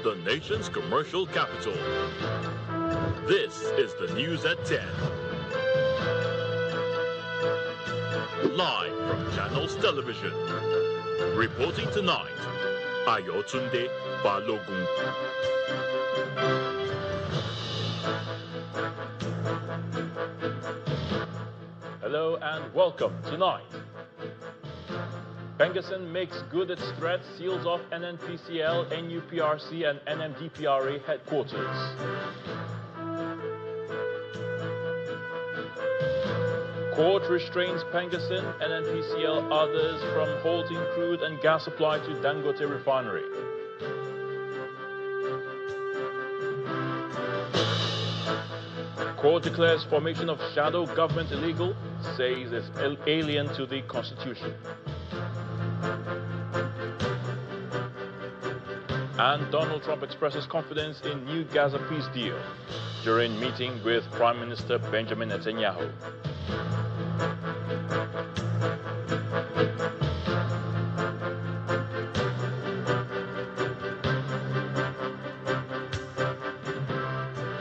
The nation's commercial capital. This is the news at 10. Live from Channels Television. Reporting tonight, Ayotunde Balogun. Hello and welcome tonight. PENGASSAN makes good its threat, seals off NNPCL, NUPRC and NMDPRA headquarters. Court restrains PENGASSAN, NNPCL, others from halting crude and gas supply to Dangote refinery. Court declares formation of shadow government illegal, says it's alien to the Constitution. And Donald Trump expresses confidence in new Gaza peace deal during meeting with Prime Minister Benjamin Netanyahu.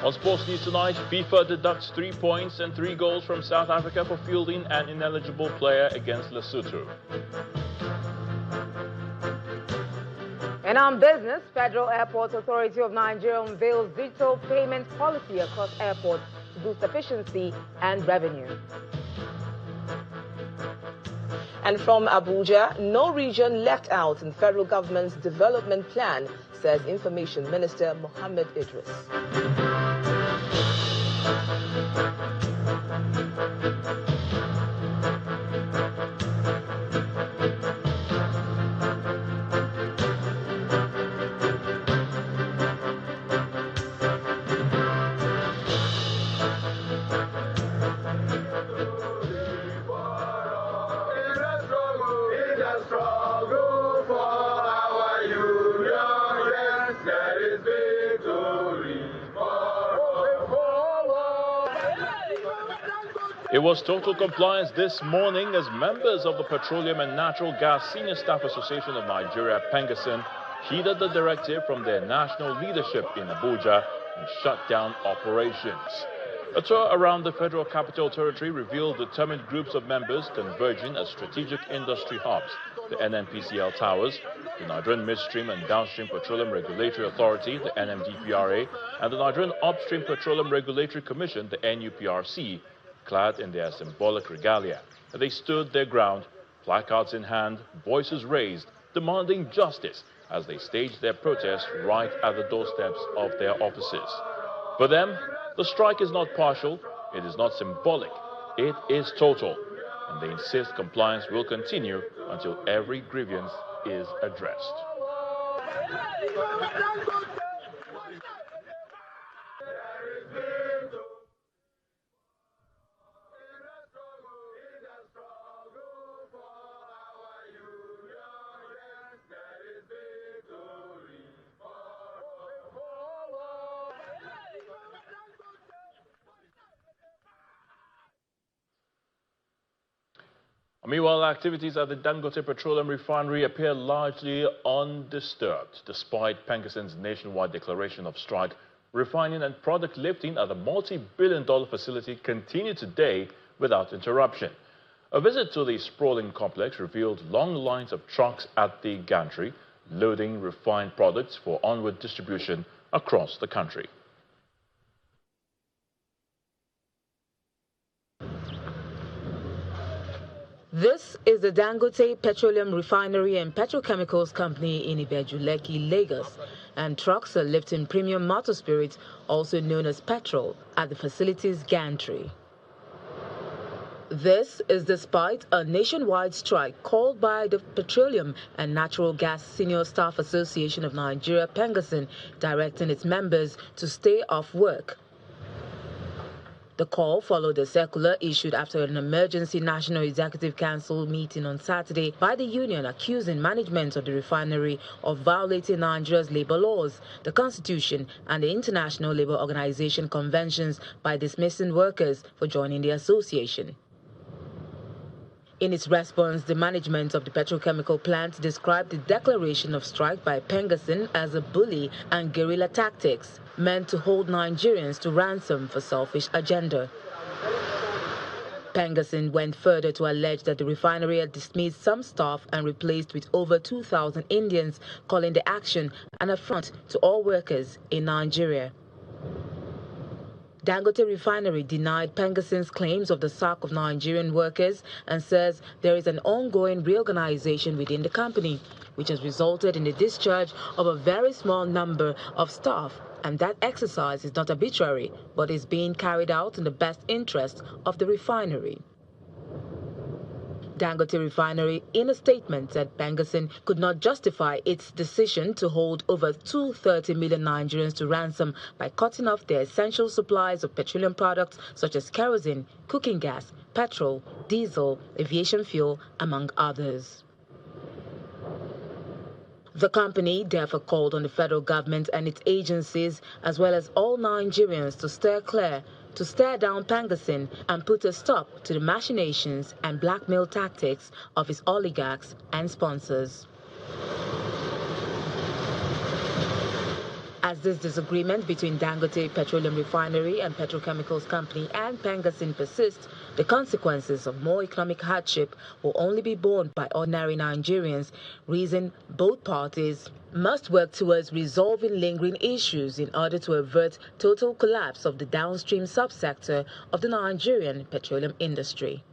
On Sports News tonight, FIFA deducts 3 points and 3 goals from South Africa for fielding an ineligible player against Lesotho. And on business, Federal Airports Authority of Nigeria unveils digital payment policy across airports to boost efficiency and revenue. And from Abuja, no region left out in federal government's development plan, says Information Minister Mohammed Idris. It was total compliance this morning as members of the Petroleum and Natural Gas Senior Staff Association of Nigeria, PENGASSAN, heeded the directive from their national leadership in Abuja and shut down operations. A tour around the Federal Capital Territory revealed determined groups of members converging at strategic industry hubs, the NNPCL Towers, the Nigerian Midstream and Downstream Petroleum Regulatory Authority, the NMDPRA, and the Nigerian Upstream Petroleum Regulatory Commission, the NUPRC, clad in their symbolic regalia. They stood their ground, placards in hand, voices raised, demanding justice as they staged their protest right at the doorsteps of their offices. For them, the strike is not partial, it is not symbolic, it is total. And they insist compliance will continue until every grievance is addressed. Meanwhile, activities at the Dangote Petroleum Refinery appear largely undisturbed. Despite PENGASSAN's nationwide declaration of strike, refining and product lifting at the multi-billion-dollar facility continue today without interruption. A visit to the sprawling complex revealed long lines of trucks at the gantry, loading refined products for onward distribution across the country. This is the Dangote Petroleum Refinery and Petrochemicals Company in Ibeju-Lekki, Lagos, and trucks are lifting premium motor spirits, also known as petrol, at the facility's gantry. This is despite a nationwide strike called by the Petroleum and Natural Gas Senior Staff Association of Nigeria, PENGASSAN, directing its members to stay off work. The call followed a circular issued after an emergency National Executive Council meeting on Saturday by the union accusing management of the refinery of violating Nigeria's labor laws, the Constitution, and the International Labour Organization conventions by dismissing workers for joining the association. In its response, the management of the petrochemical plant described the declaration of strike by PENGASSAN as a bully and guerrilla tactics meant to hold Nigerians to ransom for selfish agenda. PENGASSAN went further to allege that the refinery had dismissed some staff and replaced with over 2,000 Indians, calling the action an affront to all workers in Nigeria. Dangote refinery denied PENGASSAN's claims of the sack of Nigerian workers and says there is an ongoing reorganization within the company, which has resulted in the discharge of a very small number of staff, and that exercise is not arbitrary, but is being carried out in the best interest of the refinery. Dangote refinery, in a statement, said PENGASSAN could not justify its decision to hold over 230 million Nigerians to ransom by cutting off their essential supplies of petroleum products such as kerosene, cooking gas, petrol, diesel, aviation fuel, among others. The company therefore called on the federal government and its agencies, as well as all Nigerians, to stare down PENGASSAN and put a stop to the machinations and blackmail tactics of its oligarchs and sponsors. As this disagreement between Dangote Petroleum Refinery and Petrochemicals Company and PENGASSAN persists, the consequences of more economic hardship will only be borne by ordinary Nigerians, reason both parties must work towards resolving lingering issues in order to avert total collapse of the downstream subsector of the Nigerian petroleum industry.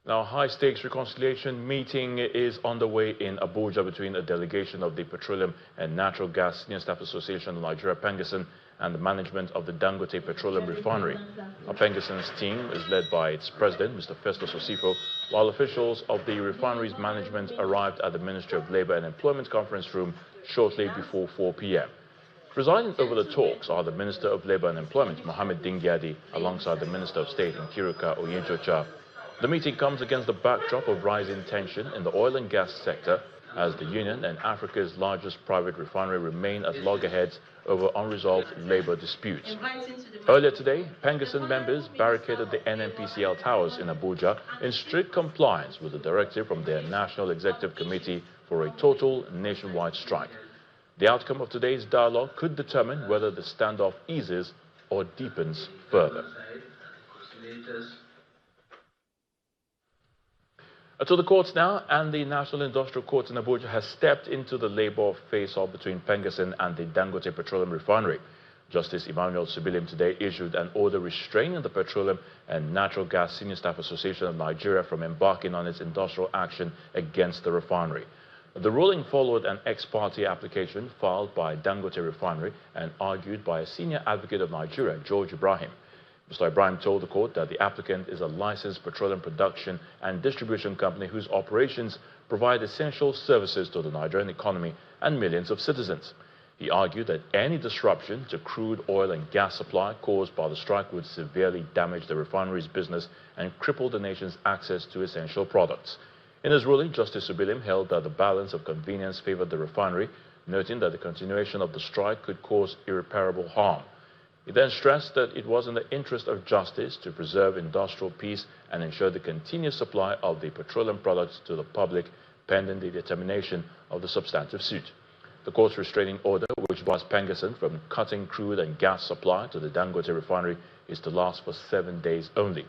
Now, high-stakes reconciliation meeting is underway in Abuja between a delegation of the Petroleum and Natural Gas Senior Staff Association of Nigeria, PENGASSAN, and the management of the Dangote Petroleum Refinery. Now, PENGASSAN's team is led by its president, Mr. Festus Osifo, while officials of the refinery's management arrived at the Ministry of Labour and Employment conference room shortly before 4 p.m. Presiding over the talks are the Minister of Labour and Employment, Mohammed Dingyadi, alongside the Minister of State, Nkiruka Oyejocha. The meeting comes against the backdrop of rising tension in the oil and gas sector as the union and Africa's largest private refinery remain at loggerheads over unresolved labor disputes. Earlier today, PENGASSAN members barricaded the NNPCL towers in Abuja in strict compliance with the directive from their National Executive Committee for a total nationwide strike. The outcome of today's dialogue could determine whether the standoff eases or deepens further. To the courts now, and the National Industrial Court in Abuja has stepped into the labor face-off between PENGASSAN and the Dangote Petroleum Refinery. Justice Emmanuel Sibilim today issued an order restraining the Petroleum and Natural Gas Senior Staff Association of Nigeria from embarking on its industrial action against the refinery. The ruling followed an ex parte application filed by Dangote Refinery and argued by a senior advocate of Nigeria, George Ibrahim. Mr. Ibrahim told the court that the applicant is a licensed petroleum production and distribution company whose operations provide essential services to the Nigerian economy and millions of citizens. He argued that any disruption to crude oil and gas supply caused by the strike would severely damage the refinery's business and cripple the nation's access to essential products. In his ruling, Justice Sibilim held that the balance of convenience favored the refinery, noting that the continuation of the strike could cause irreparable harm. He then stressed that it was in the interest of justice to preserve industrial peace and ensure the continuous supply of the petroleum products to the public pending the determination of the substantive suit. The court's restraining order, which bars PENGASSAN from cutting crude and gas supply to the Dangote refinery, is to last for 7 days only.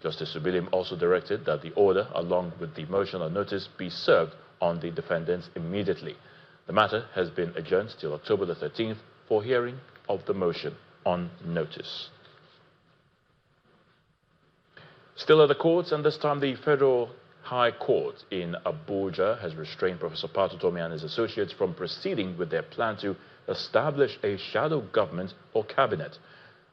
Justice Sibilim also directed that the order, along with the motion or notice, be served on the defendants immediately. The matter has been adjourned till October the 13th for hearing of the motion on notice. Still at the courts, and this time the Federal High Court in Abuja has restrained Professor Patutomi and his associates from proceeding with their plan to establish a shadow government or cabinet.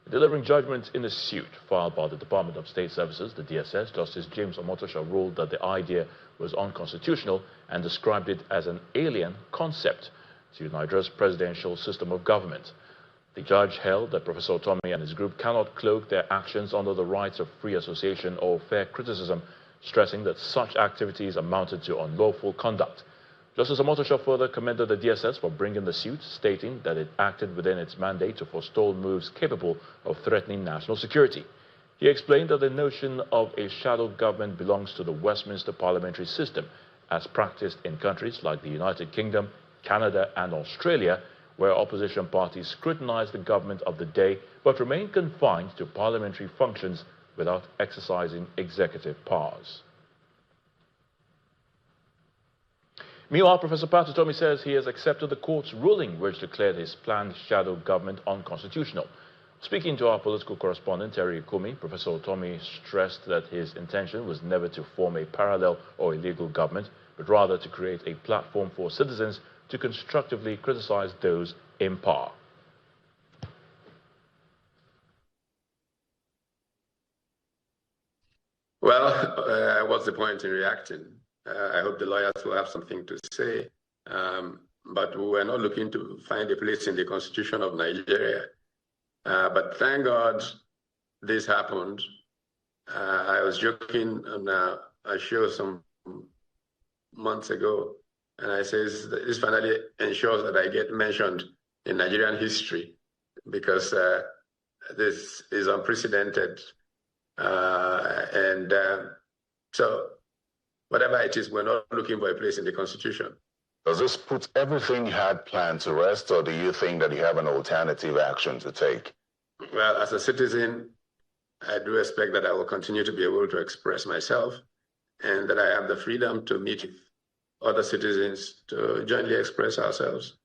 Delivering judgment in a suit filed by the Department of State Services, the DSS, Justice James Omotosha ruled that the idea was unconstitutional and described it as an alien concept to Nigeria's presidential system of government. The judge held that Professor Otomi and his group cannot cloak their actions under the rights of free association or fair criticism, stressing that such activities amounted to unlawful conduct. Justice Omotosho further commended the DSS for bringing the suit, stating that it acted within its mandate to forestall moves capable of threatening national security. He explained that the notion of a shadow government belongs to the Westminster parliamentary system, as practiced in countries like the United Kingdom, Canada, and Australia, where opposition parties scrutinize the government of the day but remain confined to parliamentary functions without exercising executive powers. Meanwhile, Professor Patutomi says he has accepted the court's ruling which declared his planned shadow government unconstitutional. Speaking to our political correspondent, Terry Ikumi, Professor Otomi stressed that his intention was never to form a parallel or illegal government, but rather to create a platform for citizens to constructively criticize those in power. Well, what's the point in reacting? I hope the lawyers will have something to say. But we were not looking to find a place in the Constitution of Nigeria. But thank God this happened. I was joking on a show some months ago, and I says this finally ensures that I get mentioned in Nigerian history, because this is unprecedented. So whatever it is, we're not looking for a place in the Constitution. Does this put everything you had planned to rest, or do you think that you have an alternative action to take? Well, as a citizen, I do expect that I will continue to be able to express myself, and that I have the freedom to meet with other citizens to jointly express ourselves.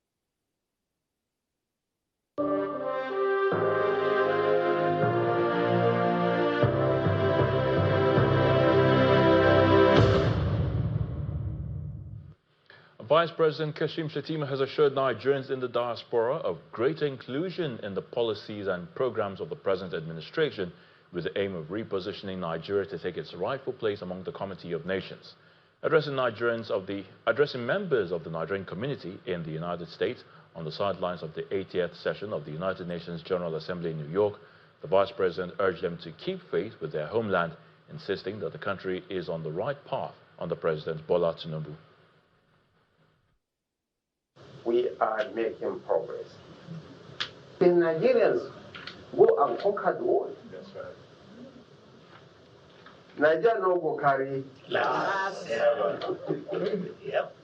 Vice President Kashim Shettima has assured Nigerians in the diaspora of greater inclusion in the policies and programs of the present administration, with the aim of repositioning Nigeria to take its rightful place among the Committee of Nations. Addressing members of the Nigerian community in the United States on the sidelines of the 80th session of the United Nations General Assembly in New York, the Vice President urged them to keep faith with their homeland, insisting that the country is on the right path under President Bola Tinubu. We are making progress. The Nigerians go and conquer the world. That's right. Nigeria no go carry last. Yep.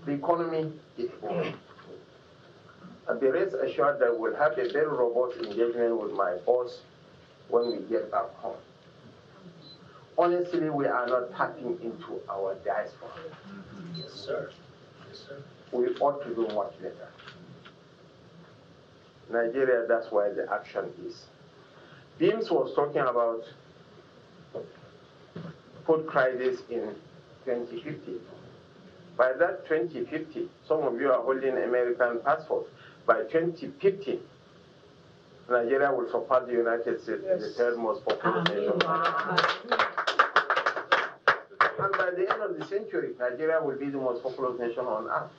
The economy is booming. And be rest assured that we'll have a very robust engagement with my boss when we get back home. Honestly, we are not tapping into our diaspora. Yes, sir. Yes, sir. We ought to do much better. Nigeria, that's where the action is. Beams was talking about food crisis in 2050. By that 2050, some of you are holding American passports. By 2050, Nigeria will surpass the United States as the third most populous nation. And by the end of the century, Nigeria will be the most populous nation on earth.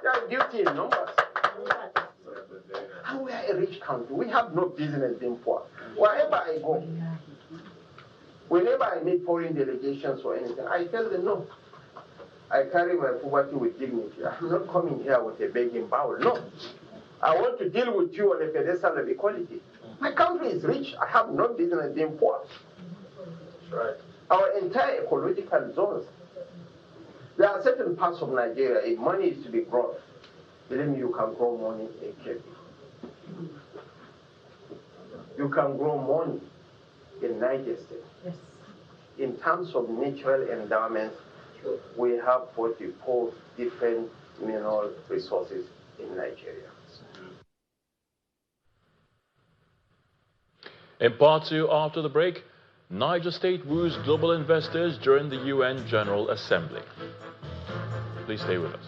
They are duty in numbers. And we are a rich country. We have no business being poor. Wherever I go, whenever I meet foreign delegations or anything, I tell them, no, I carry my poverty with dignity. I'm not coming here with a begging bowl. No. I want to deal with you on a pedestal of equality. My country is rich. I have no business being poor. That's right. Our entire ecological zones. There are certain parts of Nigeria, if money is to be grown, believe me, you can grow money in Kebbi. You can grow money in Niger State. Yes. In terms of natural endowments, we have 44 different mineral resources in Nigeria. In part two, after the break, Niger State woos global investors during the UN General Assembly. Please stay with us.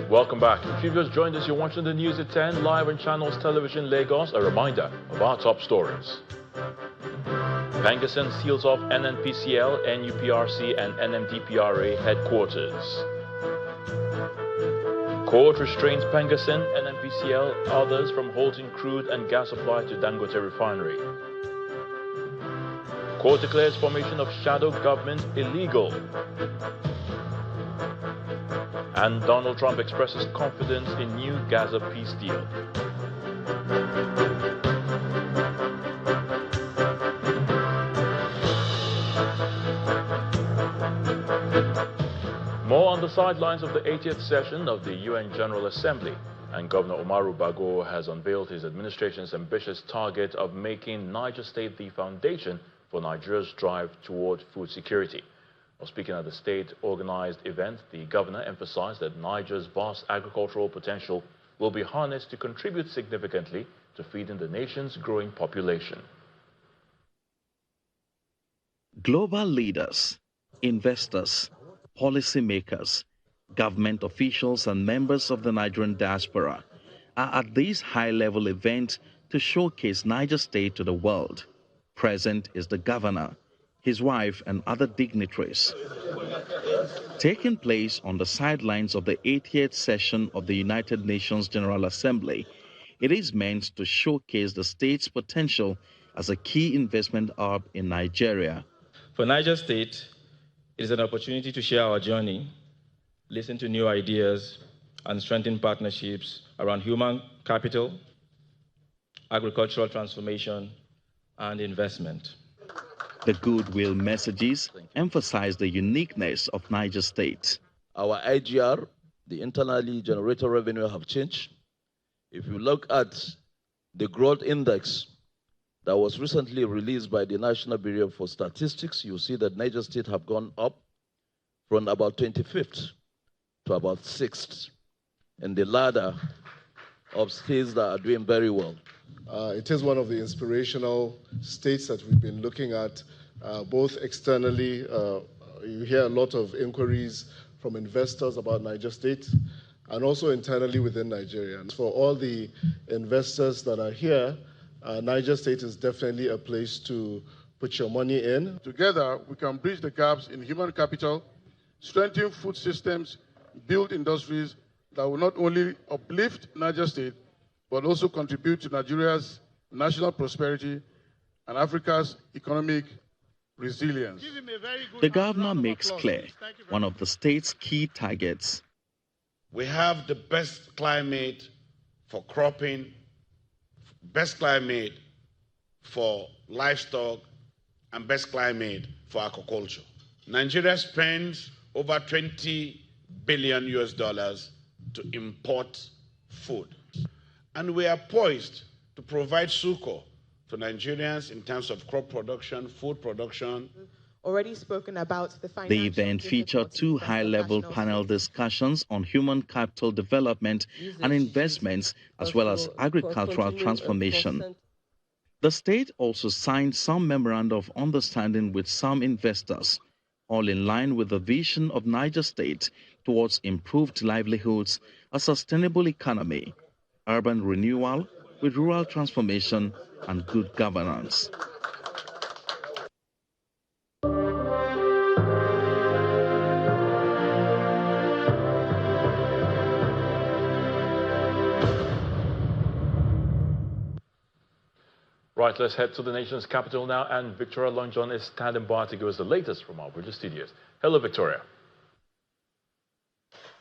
Welcome back. If you've just joined us, you're watching the news at 10 live on Channels Television Lagos. A reminder of our top stories. PENGASSAN seals off NNPCL, NUPRC and NMDPRA headquarters. Court restrains PENGASSAN, NNPCL, others from halting crude and gas supply to Dangote refinery. Court declares formation of shadow government illegal. And Donald Trump expresses confidence in new Gaza peace deal. More on the sidelines of the 80th session of the UN General Assembly, and Governor Umaru Bago has unveiled his administration's ambitious target of making Niger State the foundation for Nigeria's drive toward food security. While speaking at the state-organized event, the governor emphasized that Niger's vast agricultural potential will be harnessed to contribute significantly to feeding the nation's growing population. Global leaders, investors, policymakers, government officials and members of the Nigerian diaspora are at this high-level event to showcase Niger State to the world. Present is the governor, his wife and other dignitaries. Taking place on the sidelines of the 80th session of the United Nations General Assembly, it is meant to showcase the state's potential as a key investment hub in Nigeria. For Niger State, it is an opportunity to share our journey, listen to new ideas, and strengthen partnerships around human capital, agricultural transformation, and investment. The goodwill messages emphasize the uniqueness of Niger State. Our IGR, the internally generated revenue, have changed. If you look at the growth index that was recently released by the National Bureau for Statistics, you see that Niger State have gone up from about 25th to about 6th in the ladder of states that are doing very well. It is one of the inspirational states that we've been looking at, both externally. You hear a lot of inquiries from investors about Niger State, and also internally within Nigeria. And for all the investors that are here, Niger State is definitely a place to put your money in. Together, we can bridge the gaps in human capital, strengthen food systems, build industries that will not only uplift Niger State, but also contribute to Nigeria's national prosperity and Africa's economic resilience. The governor makes clear one of the state's key targets. We have the best climate for cropping, best climate for livestock, and best climate for agriculture. Nigeria spends over $20 billion to import food. And we are poised to provide succor to Nigerians in terms of crop production, food production. Already spoken about the event featured two high-level panel discussions on human capital development and investments, as well as agricultural transformation. The state also signed some memoranda of understanding with some investors, all in line with the vision of Niger State towards improved livelihoods, a sustainable economy, urban renewal with rural transformation and good governance. Right, let's head to the nation's capital now, and Victoria Long John is standing by to give us the latest from our British studios. Hello, Victoria.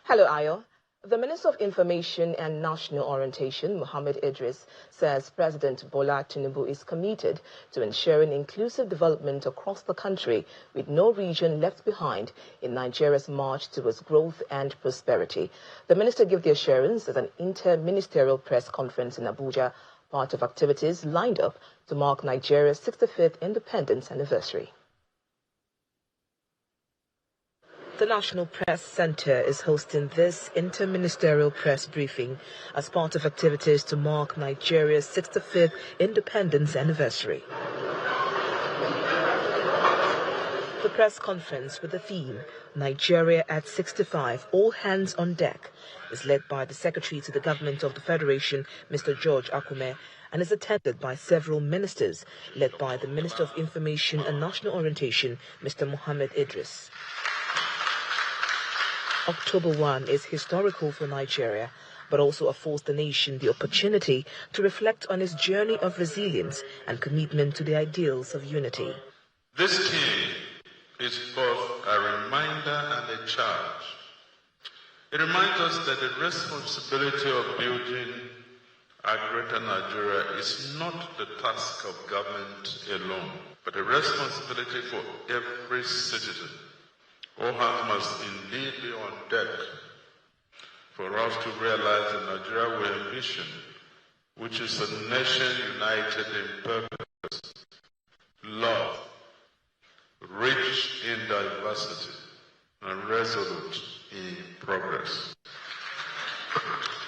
Hello, Ayo. The Minister of Information and National Orientation, Mohammed Idris, says President Bola Tinubu is committed to ensuring inclusive development across the country, with no region left behind in Nigeria's march towards growth and prosperity. The minister gave the assurance at an inter-ministerial press conference in Abuja, part of activities lined up to mark Nigeria's 65th independence anniversary. The National Press Center is hosting this interministerial press briefing as part of activities to mark Nigeria's 65th independence anniversary. The The press conference with the theme, Nigeria at 65, All Hands on Deck, is led by the Secretary to the Government of the Federation, Mr. George Akume, and is attended by several ministers, led by the Minister of Information and National Orientation, Mr. Mohammed Idris. October 1 is historical for Nigeria, but also affords the nation the opportunity to reflect on its journey of resilience and commitment to the ideals of unity. This theme is both a reminder and a charge. It reminds us that the responsibility of building a greater Nigeria is not the task of government alone, but a responsibility for every citizen. All hands must indeed be on deck for us to realize the Nigeria we envision, which is a nation united in purpose, love, rich in diversity, and resolute in progress.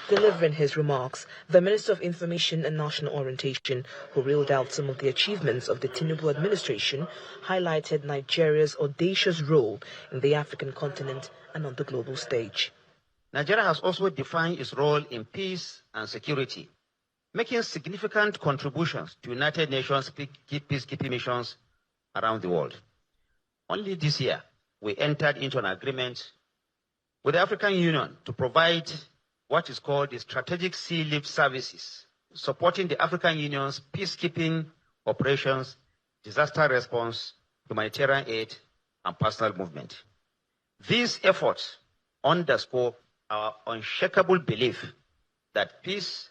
Delivering his remarks, the Minister of Information and National Orientation, who reeled out some of the achievements of the Tinubu administration, highlighted Nigeria's audacious role in the African continent and on the global stage. Nigeria has also defined its role in peace and security, making significant contributions to United Nations peacekeeping missions around the world. Only this year, we entered into an agreement with the African Union to provide what is called the Strategic Sea Lift Services, supporting the African Union's peacekeeping operations, disaster response, humanitarian aid, and personal movement. These efforts underscore our unshakable belief that peace,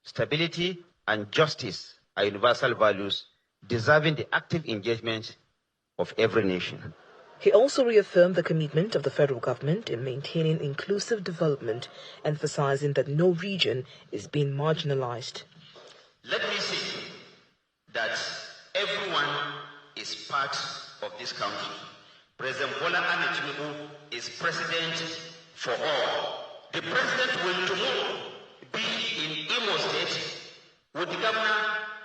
stability, and justice are universal values deserving the active engagement of every nation. He also reaffirmed the commitment of the federal government in maintaining inclusive development, emphasizing that no region is being marginalized. Let me say that everyone is part of this country. President Bola Ahmed Tinubu is president for all. The president will tomorrow be in Imo State with the governor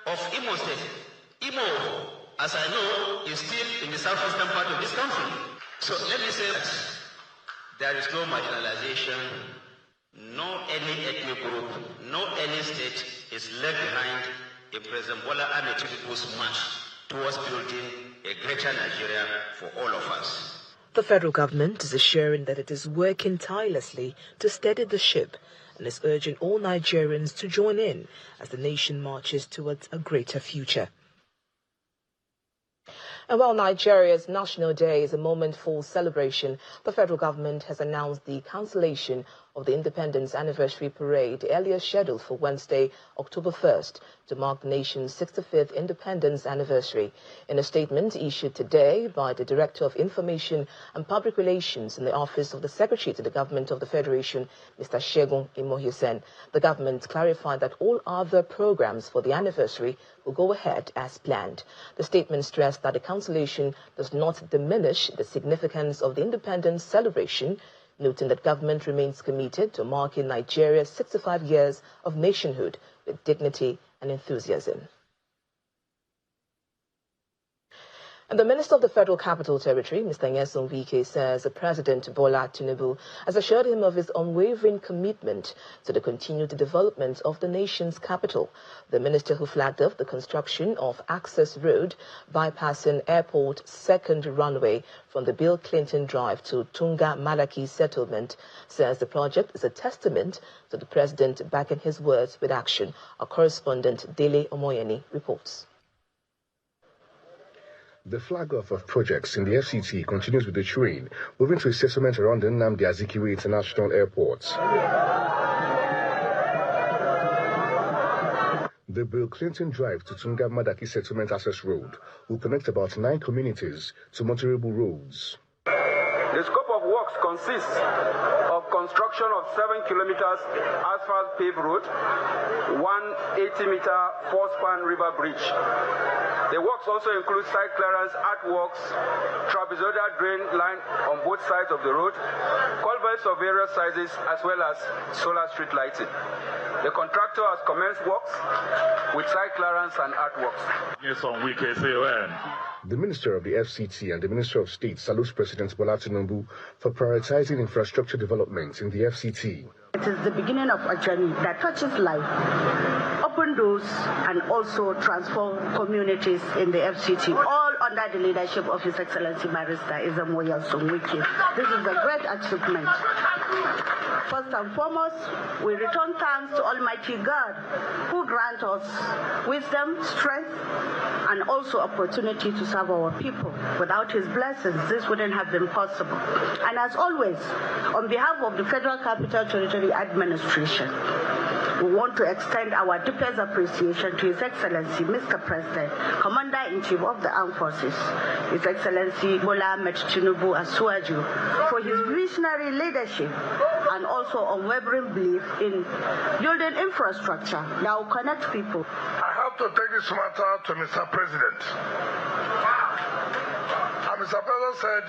of Imo State. Imo, as I know, is still in the southeastern part of this country. So let me say that there is no marginalization, no any ethnic group, no any state is left behind in President Bola Ahmed Tinubu's march towards building a greater Nigeria for all of us. The federal government is assuring that it is working tirelessly to steady the ship and is urging all Nigerians to join in as the nation marches towards a greater future. And while Nigeria's National Day is a moment for celebration, the federal government has announced the cancellation of the Independence Anniversary Parade, earlier scheduled for Wednesday, October 1st, to mark the nation's 65th Independence Anniversary. In a statement issued today by the Director of Information and Public Relations in the Office of the Secretary to the Government of the Federation, Mr. Segun Imohisen, the government clarified that all other programs for the anniversary will go ahead as planned. The statement stressed that the cancellation does not diminish the significance of the independence celebration, noting that government remains committed to marking Nigeria's 65 years of nationhood with dignity and enthusiasm. And the Minister of the Federal Capital Territory, Mr. Nyesom Wike, says President Bola Tinubu has assured him of his unwavering commitment to the continued development of the nation's capital. The minister, who flagged off the construction of Access Road bypassing Airport second runway from the Bill Clinton Drive to Tunga Malaki settlement, says the project is a testament to the president backing his words with action. Our correspondent Dele Omoyeni reports. The flag-off of projects in the FCT continues with the train moving to a settlement around the Nnamdi Azikiwe International Airport. The Bill Clinton Drive to Tunga Madaki Settlement Access Road will connect about 9 communities to motorable roads. The scope of works consists of construction of 7 kilometers asphalt paved road, 1 80-meter 4-span river bridge, The works also include site clearance, earthworks, trapezoidal drain line on both sides of the road, culverts of various sizes, as well as solar street lighting. The contractor has commenced works with site clearance and earthworks. The Minister of the FCT and the Minister of State salutes President Bola Tinubu for prioritizing infrastructure development in the FCT. It is the beginning of a journey that touches life, open doors, and also transform communities in the FCT, all under the leadership of His Excellency Barrister Ezemoya Songwiki. This is a great achievement. First and foremost, we return thanks to Almighty God, who grants us wisdom, strength, and also opportunity to serve our people. Without His blessings, this wouldn't have been possible. And as always, on behalf of the Federal Capital Territory Administration, we want to extend our deepest appreciation to His Excellency, Mr. President, Commander-in-Chief of the Armed Forces, His Excellency Bola Ahmed Tinubu Asuaju, for his visionary leadership and also unwavering belief in building infrastructure that will connect people. I have to take this matter to Mr. President. And Mr. President said,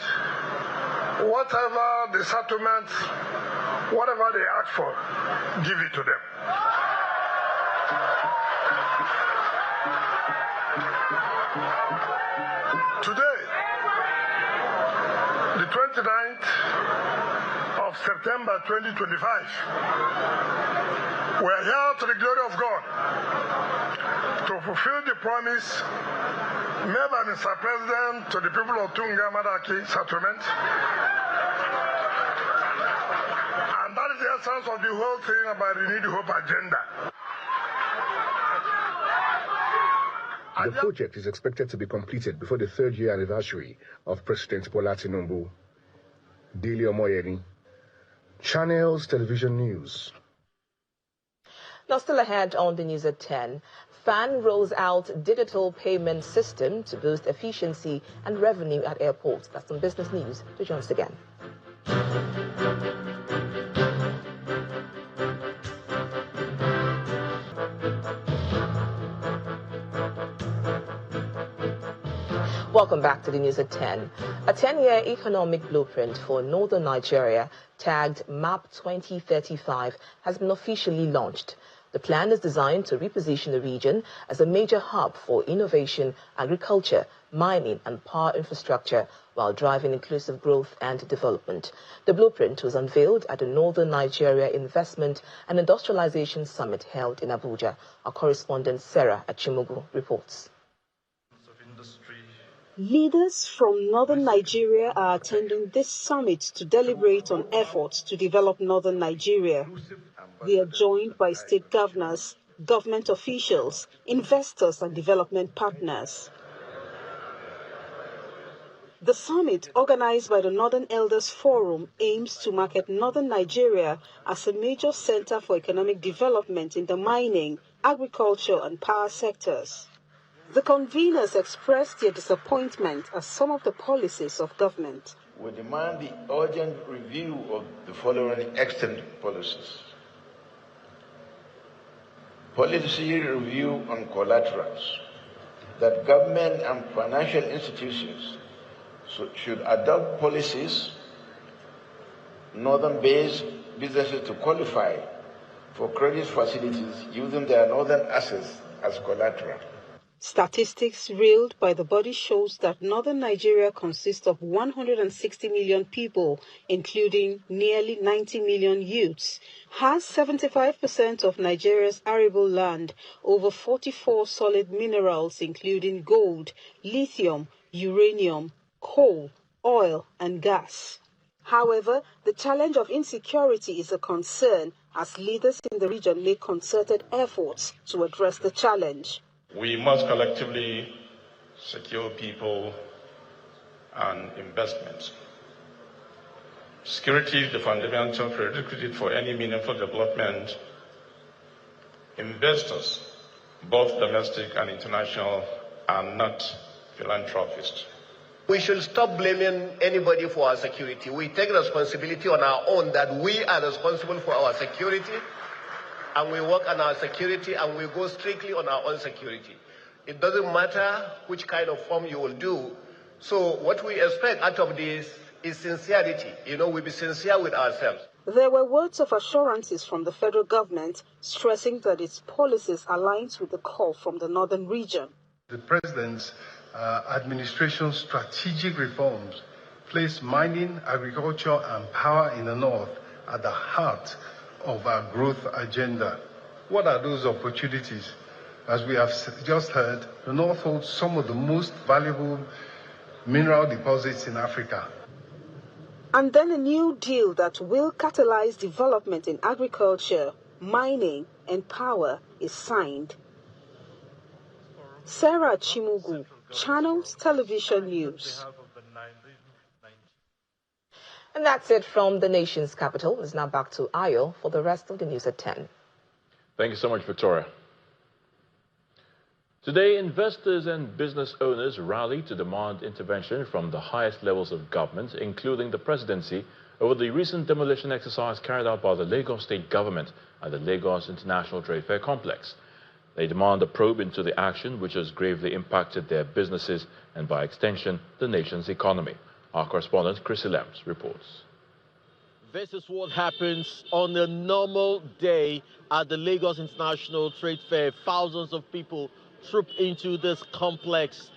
whatever the settlement, whatever they ask for, give it to them. Today, the 29th of September 2025, we are here to the glory of God to fulfill the promise made by Mr. President to the people of Tunga Madaki settlement. And that is the essence of the whole thing about the Renewed Hope agenda. The project is expected to be completed before the third-year anniversary of President Bola Tinubu. Daily Omoyeni, Channels Television News. Now, still ahead on the news at 10, FAN rolls out digital payment system to boost efficiency and revenue at airports. That's some business news to join us again. Welcome back to the news at 10. A 10-year economic blueprint for northern Nigeria, tagged MAP 2035, has been officially launched. The plan is designed to reposition the region as a major hub for innovation, agriculture, mining and power infrastructure while driving inclusive growth and development. The blueprint was unveiled at the Northern Nigeria Investment and Industrialization Summit held in Abuja. Our correspondent Sarah Achimugu reports. Leaders from northern Nigeria are attending this summit to deliberate on efforts to develop northern Nigeria. They are joined by state governors, government officials, investors and development partners. The summit, organized by the Northern Elders Forum, aims to market northern Nigeria as a major center for economic development in the mining, agriculture and power sectors. The conveners expressed their disappointment at some of the policies of government. We demand the urgent review of the following extant policies. Policy review on collaterals, that government and financial institutions should adopt policies, northern-based businesses to qualify for credit facilities using their northern assets as collateral. Statistics revealed by the body shows that northern Nigeria consists of 160 million people, including nearly 90 million youths, has 75% of Nigeria's arable land, over 44 solid minerals including gold, lithium, uranium, coal, oil and gas. However, the challenge of insecurity is a concern as leaders in the region make concerted efforts to address the challenge. We must collectively secure people and investments. Security is the fundamental prerequisite for any meaningful development. Investors, both domestic and international, are not philanthropists. We should stop blaming anybody for our security. We take responsibility on our own that we are responsible for our security, and we work on our security and we go strictly on our own security. It doesn't matter which kind of form you will do. So what we expect out of this is sincerity. We'll be sincere with ourselves. There were words of assurances from the federal government stressing that its policies aligns with the call from the northern region. The president's administration's strategic reforms place mining, agriculture, and power in the north at the heart of our growth agenda. What are those opportunities? As we have just heard, the north holds some of the most valuable mineral deposits in Africa. And then a new deal that will catalyze development in agriculture, mining, and power is signed. Sarah Chimugu, Channels Television News. And that's it from the nation's capital. It's now back to Ayo for the rest of the news at 10. Thank you so much, Victoria. Today, investors and business owners rallied to demand intervention from the highest levels of government, including the presidency, over the recent demolition exercise carried out by the Lagos state government at the Lagos International Trade Fair complex. They demand a probe into the action which has gravely impacted their businesses and, by extension, the nation's economy. Our correspondent, Chrissy Lems, reports. This is what happens on a normal day at the Lagos International Trade Fair. Thousands of people troop into this complex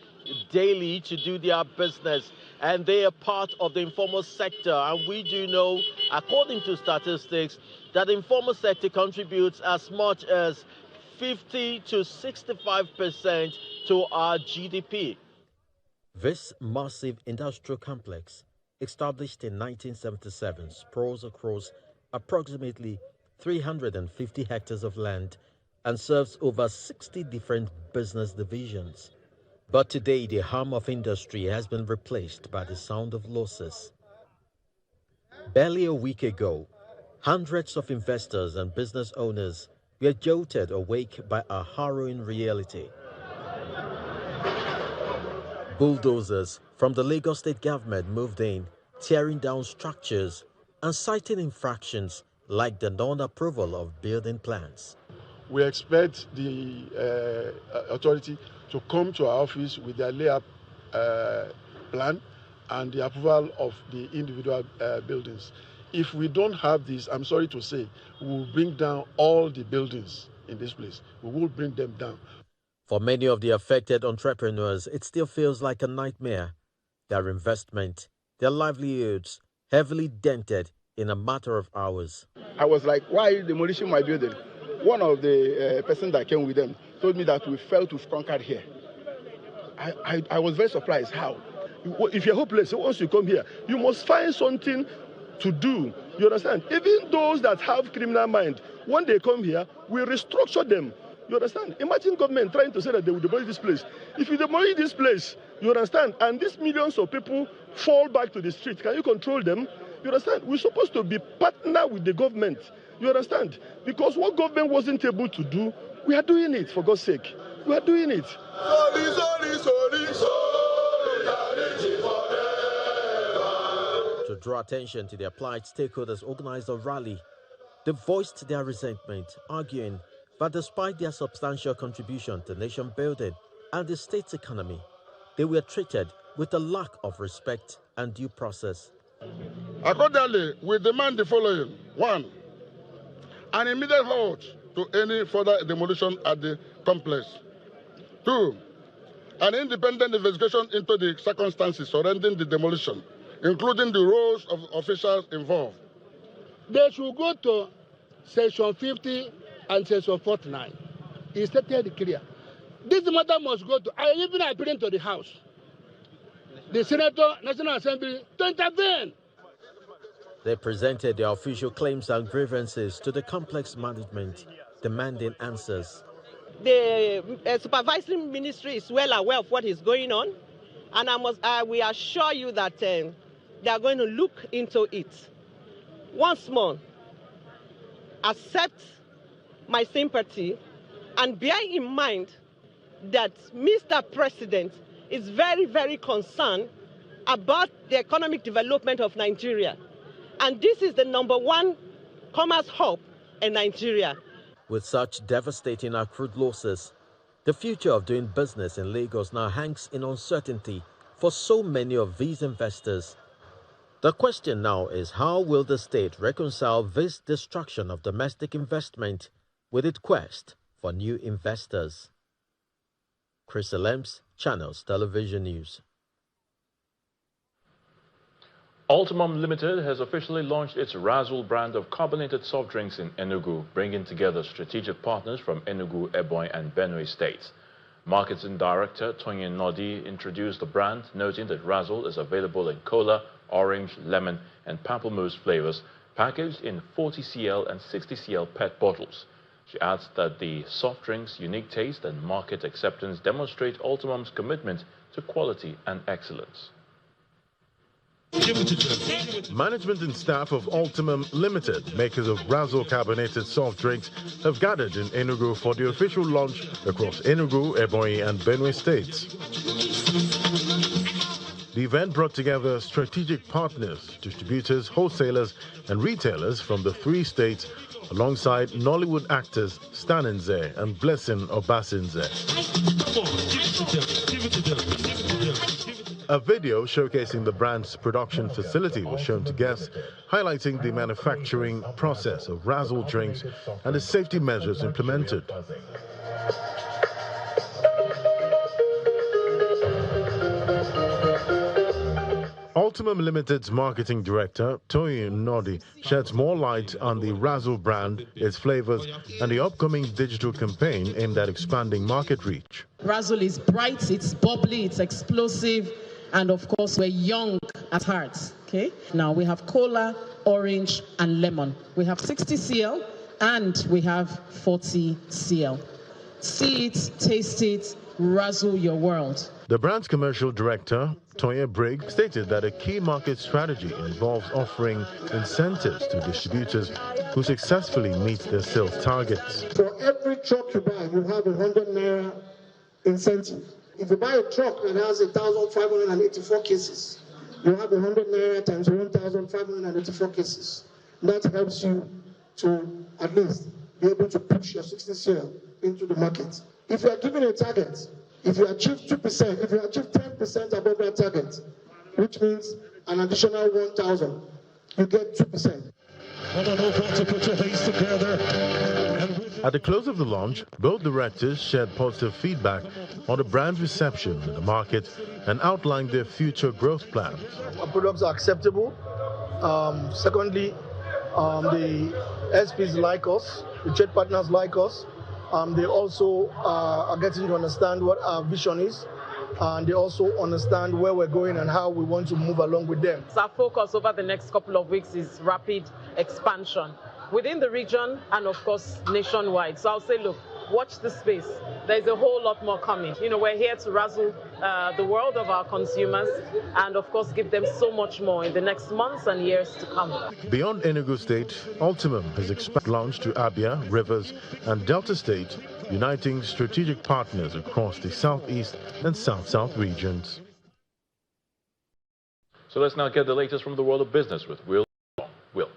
daily to do their business, and they are part of the informal sector. And we do know, according to statistics, that the informal sector contributes as much as 50 to 65% to our GDP. This massive industrial complex, established in 1977, sprawls across approximately 350 hectares of land and serves over 60 different business divisions. But today, the hum of industry has been replaced by the sound of losses. Barely a week ago, hundreds of investors and business owners were jolted awake by a harrowing reality. Bulldozers from the Lagos state government moved in, tearing down structures and citing infractions like the non-approval of building plans. We expect the authority to come to our office with their layout plan and the approval of the individual buildings. If we don't have this, I'm sorry to say, we will bring down all the buildings in this place. We will bring them down. For many of the affected entrepreneurs, it still feels like a nightmare. Their investment, their livelihoods, heavily dented in a matter of hours. I was like, why demolishing my building? One of the persons that came with them told me that we failed to conquer here. I was very surprised. How? If you're hopeless, once you come here, you must find something to do. You understand? Even those that have criminal mind, when they come here, we restructure them. You understand? Imagine government trying to say that they will demolish this place. If you demolish this place, you understand, and these millions of people fall back to the street, can you control them? You understand? We're supposed to be partner with the government. You understand? Because what government wasn't able to do, we are doing it, for God's sake. We are doing it. To draw attention to their plight, stakeholders organized a rally. They voiced their resentment, arguing that despite their substantial contribution to nation building and the state's economy, they were treated with a lack of respect and due process. Accordingly, we demand the following. 1, an immediate halt to any further demolition at the complex. 2, an independent investigation into the circumstances surrounding the demolition, including the roles of officials involved. They should go to Section 50 and Section 49. It's stated clear. This matter must go to, I even appealing to the House, the Senator, National Assembly, to intervene. They presented their official claims and grievances to the complex management, demanding answers. The supervisory ministry is well aware of what is going on, and we assure you that they are going to look into it. Once more, accept my sympathy and bear in mind that Mr. President is very, very concerned about the economic development of Nigeria. And this is the #1 commerce hub in Nigeria. With such devastating accrued losses, The future of doing business in Lagos now hangs in uncertainty for so many of these investors. The question now is, how will the state reconcile this destruction of domestic investment with its quest for new investors? Chris Alems, Channels Television News. Ultimum Limited has officially launched its Razzle brand of carbonated soft drinks in Enugu, bringing together strategic partners from Enugu, Ebonyi and Benue states. Marketing Director Tony Nodi introduced the brand, noting that Razzle is available in cola, orange, lemon and pamplemousse flavors, packaged in 40 cl and 60 cl PET bottles. She adds that the soft drink's unique taste and market acceptance demonstrate Ultimum's commitment to quality and excellence. Management and staff of Ultimum Limited, makers of Razzle carbonated soft drinks, have gathered in Enugu for the official launch across Enugu, Ebonyi and Benue states. The event brought together strategic partners, distributors, wholesalers and retailers from the 3 states, alongside Nollywood actors Stan Nze and Blessing Obasinze. A video showcasing the brand's production facility was shown to guests, highlighting the manufacturing process of Razzle drinks and the safety measures implemented. Ultimum Limited's marketing director, Tony Nodi, sheds more light on the Razzle brand, its flavors, and the upcoming digital campaign aimed at expanding market reach. Razzle is bright, it's bubbly, it's explosive, and of course, we're young at heart. Okay? Now we have cola, orange, and lemon. We have 60 cl and we have 40 cl. See it, taste it, razzle your world. The brand's commercial director, Tonya Brigg, stated that a key market strategy involves offering incentives to distributors who successfully meet their sales targets. For every truck you buy, you have 100 naira incentive. If you buy a truck that has 1,584 cases, you have 100 naira times 1,584 cases. That helps you to at least be able to push your 60 cl into the market. If you are given a target, if you achieve 2%, if you achieve 10% above that target, which means an additional 1,000, you get 2%. I don't know if you want to put your hands together. At the close of the launch, both directors shared positive feedback on the brand's reception in the market and outlined their future growth plans. Our products are acceptable. Secondly, the SPs like us, the trade partners like us. They also are getting to understand what our vision is, and they also understand where we're going and how we want to move along with them. Our focus over the next couple of weeks is rapid expansion within the region and, of course, nationwide. So I'll say, look, watch the space. There's a whole lot more coming. You know, we're here to razzle the world of our consumers and, of course, give them so much more in the next months and years to come. Beyond Enugu State, Ultimum has expanded launch to Abia, Rivers, and Delta State, uniting strategic partners across the Southeast and South-South regions. So let's now get the latest from the world of business with Will. Will.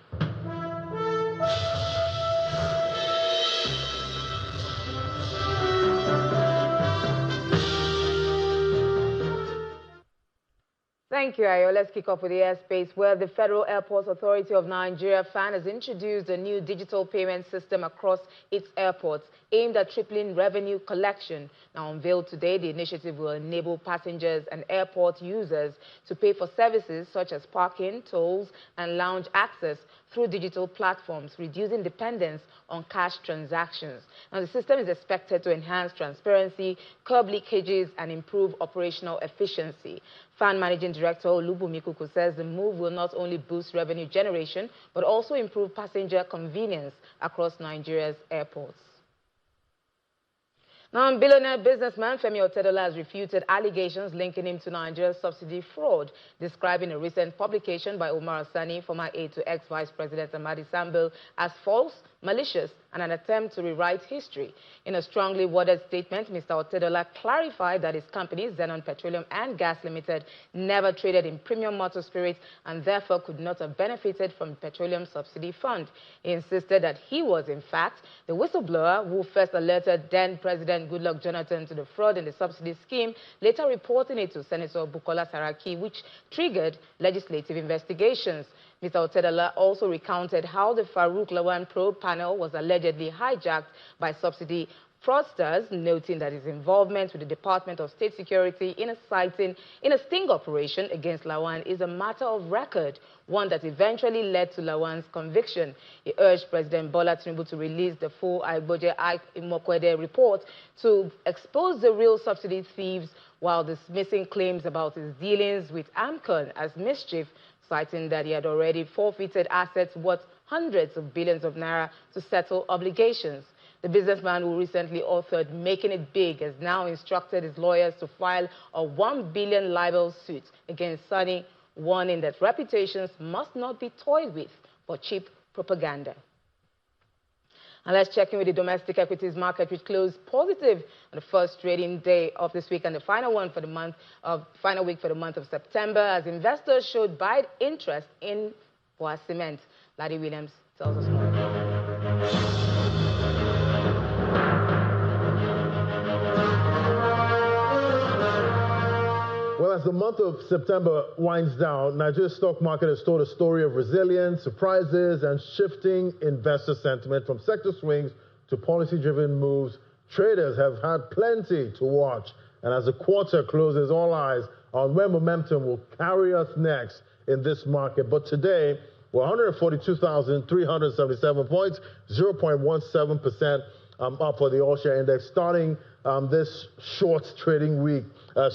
Thank you, Ayo. Let's kick off with the airspace, where the Federal Airports Authority of Nigeria, FAN, has introduced a new digital payment system across its airports aimed at tripling revenue collection. Now unveiled today, the initiative will enable passengers and airport users to pay for services such as parking, tolls, and lounge access through digital platforms, reducing dependence on cash transactions. Now, the system is expected to enhance transparency, curb leakages, and improve operational efficiency. FAN Managing Director Olubunmi Kuku says the move will not only boost revenue generation, but also improve passenger convenience across Nigeria's airports. Now, billionaire businessman Femi Otedola has refuted allegations linking him to Nigeria's subsidy fraud, describing a recent publication by Omar Asani, former aide to ex-Vice President Amadi Sambil, as false, malicious, and an attempt to rewrite history. In a strongly worded statement, Mr. Otedola clarified that his company, Zenon Petroleum and Gas Limited, never traded in premium motor spirits and therefore could not have benefited from the Petroleum Subsidy Fund. He insisted that he was, in fact, the whistleblower who first alerted then-President Goodluck Jonathan to the fraud in the subsidy scheme, later reporting it to Senator Bukola Saraki, which triggered legislative investigations. Mr. Otedola also recounted how the Farouk Lawan probe panel was allegedly hijacked by subsidy fraudsters, noting that his involvement with the Department of State Security in a sting operation against Lawan is a matter of record, one that eventually led to Lawan's conviction. He urged President Bola Tinubu to release the full Agboje Imokwede report to expose the real subsidy thieves while dismissing claims about his dealings with AMCON as mischief, citing that he had already forfeited assets worth hundreds of billions of naira to settle obligations. The businessman who recently authored Making It Big has now instructed his lawyers to file a 1 billion libel suit against Sunny, warning that reputations must not be toyed with for cheap propaganda. And let's check in with the domestic equities market, which closed positive on the first trading day of this week and the final week for the month of September, as investors showed buy interest in Boa Cement. Larry Williams tells us more. Well, as the month of September winds down, Nigeria's stock market has told a story of resilience, surprises, and shifting investor sentiment. From sector swings to policy-driven moves, traders have had plenty to watch. And as the quarter closes, all eyes on where momentum will carry us next in this market. But today, we're 142,377 points, 0.17% up for the all-share index, starting this short trading week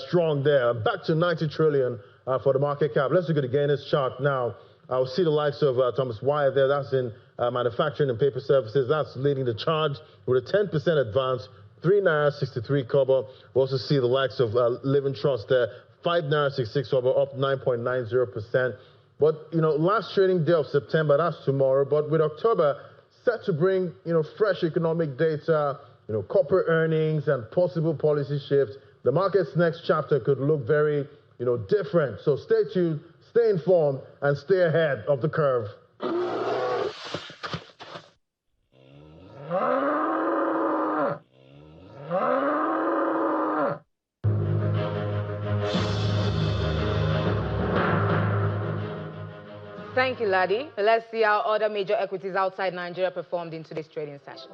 strong there. Back to 90 trillion for the market cap. Let's look at the gainers chart now. I'll see the likes of Thomas Wyatt there. That's in manufacturing and paper services. That's leading the charge with a 10% advance, 3 naira 63 kobo. We also see the likes of Living Trust there, 5 naira 66 kobo, up 9.90%. But, you know, last trading day of September, that's tomorrow. But with October set to bring, you know, fresh economic data, you know, corporate earnings and possible policy shifts, the market's next chapter could look very, you know, different. So stay tuned, stay informed, and stay ahead of the curve. Thank you, Ladi. Let's see how other major equities outside Nigeria performed in today's trading session.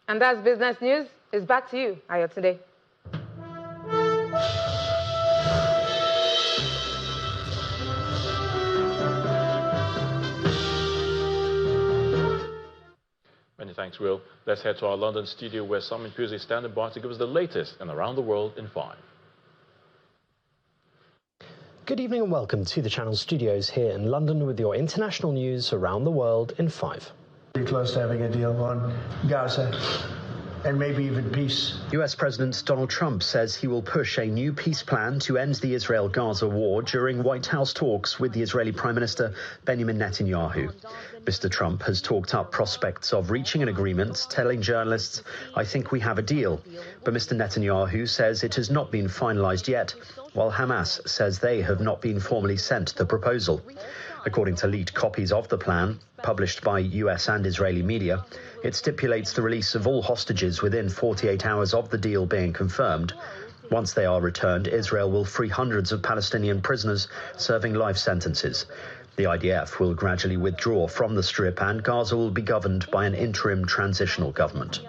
And that's business news. It's back to you, Ayotunde. Many thanks, Will. Let's head to our London studio where Simon Pius is standing by to give us the latest and around the world in 5. Good evening and welcome to the Channel Studios here in London with your international news around the world in 5. Pretty close to having a deal on Gaza and maybe even peace. US President Donald Trump says he will push a new peace plan to end the Israel-Gaza war during White House talks with the Israeli Prime Minister Benjamin Netanyahu. Mr. Trump has talked up prospects of reaching an agreement, telling journalists, "I think we have a deal." But Mr. Netanyahu says it has not been finalized yet, while Hamas says they have not been formally sent the proposal. According to leaked copies of the plan, published by US and Israeli media, it stipulates the release of all hostages within 48 hours of the deal being confirmed. Once they are returned, Israel will free hundreds of Palestinian prisoners serving life sentences. The IDF will gradually withdraw from the Strip and Gaza will be governed by an interim transitional government.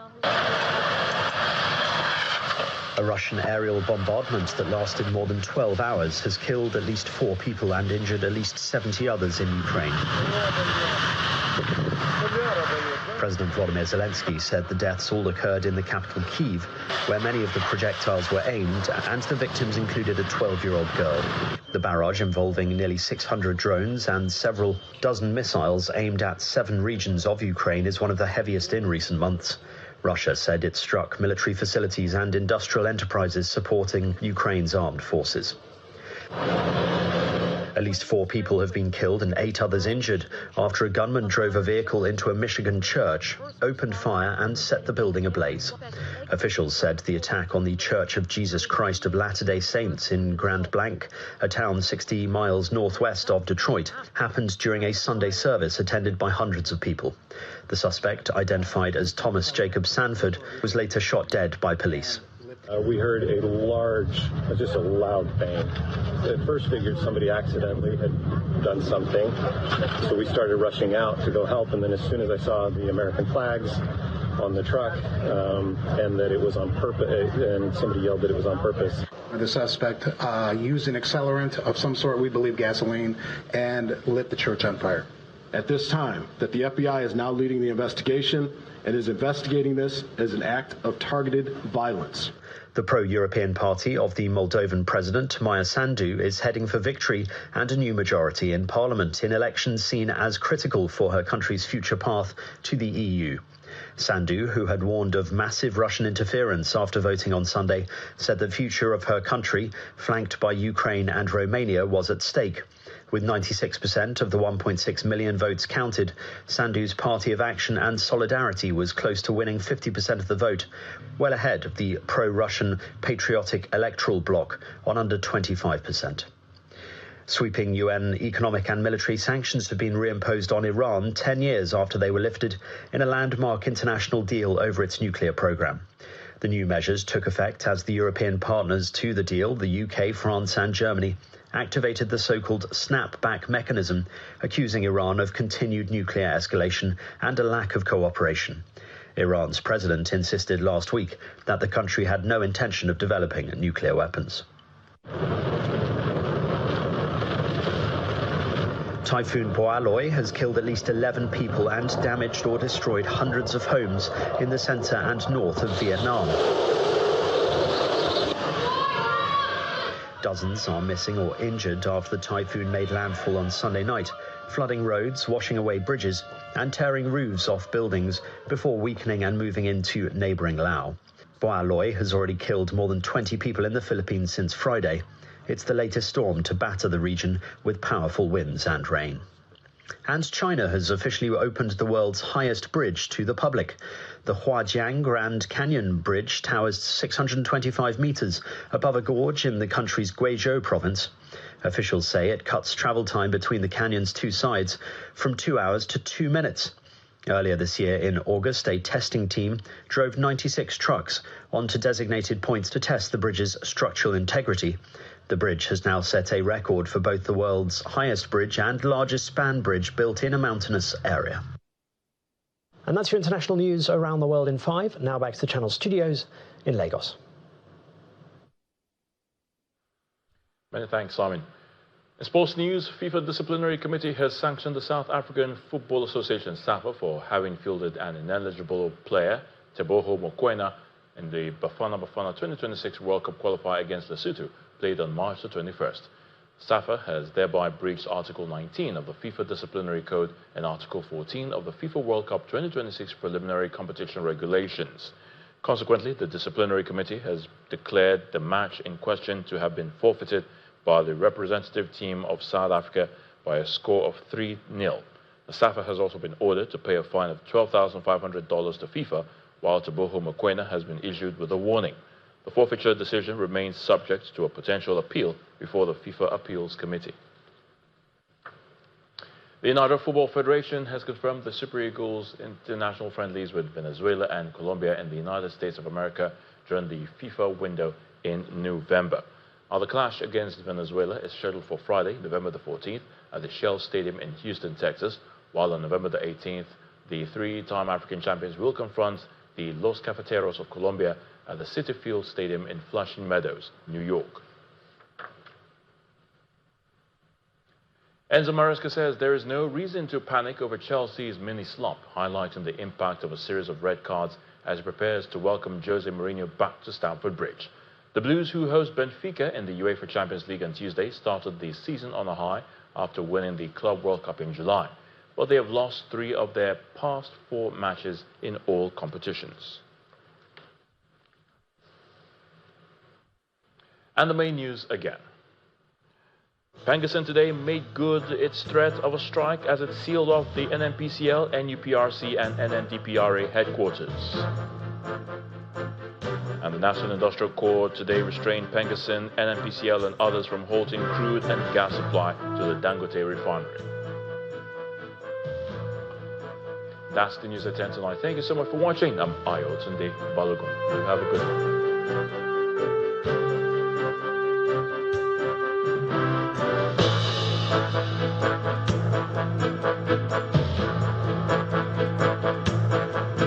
A Russian aerial bombardment that lasted more than 12 hours has killed at least 4 people and injured at least 70 others in Ukraine. President Volodymyr Zelensky said the deaths all occurred in the capital Kyiv, where many of the projectiles were aimed, and the victims included a 12-year-old girl. The barrage, involving nearly 600 drones and several dozen missiles aimed at 7 regions of Ukraine, is one of the heaviest in recent months. Russia said it struck military facilities and industrial enterprises supporting Ukraine's armed forces. At least 4 people have been killed and 8 others injured after a gunman drove a vehicle into a Michigan church, opened fire and set the building ablaze. Officials said the attack on the Church of Jesus Christ of Latter-day Saints in Grand Blanc, a town 60 miles northwest of Detroit, happened during a Sunday service attended by hundreds of people. The suspect, identified as Thomas Jacob Sanford, was later shot dead by police. We heard a large, just a loud bang. At first figured somebody accidentally had done something, so we started rushing out to go help, and then as soon as I saw the American flags on the truck and that it was on purpose, and somebody yelled that it was on purpose. The suspect used an accelerant of some sort, we believe gasoline, and lit the church on fire. At this time, that the FBI is now leading the investigation and is investigating this as an act of targeted violence. The pro-European party of the Moldovan president, Maia Sandu, is heading for victory and a new majority in parliament in elections seen as critical for her country's future path to the EU. Sandu, who had warned of massive Russian interference after voting on Sunday, said the future of her country, flanked by Ukraine and Romania, was at stake. With 96% of the 1.6 million votes counted, Sandu's Party of Action and Solidarity was close to winning 50% of the vote, well ahead of the pro-Russian Patriotic Electoral Bloc on under 25%. Sweeping UN economic and military sanctions have been reimposed on Iran 10 years after they were lifted in a landmark international deal over its nuclear program. The new measures took effect as the European partners to the deal, the UK, France and Germany, activated the so-called snap-back mechanism, accusing Iran of continued nuclear escalation and a lack of cooperation. Iran's president insisted last week that the country had no intention of developing nuclear weapons. Typhoon Boaloi has killed at least 11 people and damaged or destroyed hundreds of homes in the center and north of Vietnam. Dozens are missing or injured after the typhoon made landfall on Sunday night, flooding roads, washing away bridges, and tearing roofs off buildings before weakening and moving into neighboring Laos. Boaloi has already killed more than 20 people in the Philippines since Friday. It's the latest storm to batter the region with powerful winds and rain. And China has officially opened the world's highest bridge to the public. The Huajiang Grand Canyon Bridge towers 625 meters above a gorge in the country's Guizhou province. Officials say it cuts travel time between the canyon's 2 sides from 2 hours to 2 minutes. Earlier this year, in August, a testing team drove 96 trucks onto designated points to test the bridge's structural integrity. The bridge has now set a record for both the world's highest bridge and largest span bridge built in a mountainous area. And that's your international news around the world in 5. Now back to the Channel studios in Lagos. Many thanks, Simon. In sports news, FIFA Disciplinary Committee has sanctioned the South African Football Association SAFA for having fielded an ineligible player, Teboho Mokoena, in the Bafana 2026 World Cup qualifier against Lesotho, played on March the 21st. SAFA has thereby breached Article 19 of the FIFA Disciplinary Code and Article 14 of the FIFA World Cup 2026 Preliminary Competition Regulations. Consequently, the Disciplinary Committee has declared the match in question to have been forfeited by the representative team of South Africa by a score of 3-0. The SAFA has also been ordered to pay a fine of $12,500 to FIFA, while Teboho Mokoena has been issued with a warning. The forfeiture decision remains subject to a potential appeal before the FIFA Appeals Committee. The Niger Football Federation has confirmed the Super Eagles' international friendlies with Venezuela and Colombia in the United States of America during the FIFA window in November. Now, the clash against Venezuela is scheduled for Friday, November the 14th, at the Shell Stadium in Houston, Texas, while on November the 18th, the 3-time African champions will confront the Los Cafeteros of Colombia at the Citi Field Stadium in Flushing Meadows, New York. Enzo Maresca says there is no reason to panic over Chelsea's mini slump, highlighting the impact of a series of red cards as he prepares to welcome Jose Mourinho back to Stamford Bridge. The Blues, who host Benfica in the UEFA Champions League on Tuesday, started the season on a high after winning the Club World Cup in July. But they have lost 3 of their past 4 matches in all competitions. And the main news again. PENGASSAN today made good its threat of a strike as it sealed off the NNPCL, NUPRC and NNDPRA headquarters. And the National Industrial Court today restrained PENGASSAN, NNPCL and others from halting crude and gas supply to the Dangote refinery. That's the news at 10 tonight. Thank you so much for watching. I'm Ayotunde Balogun. You have a good one.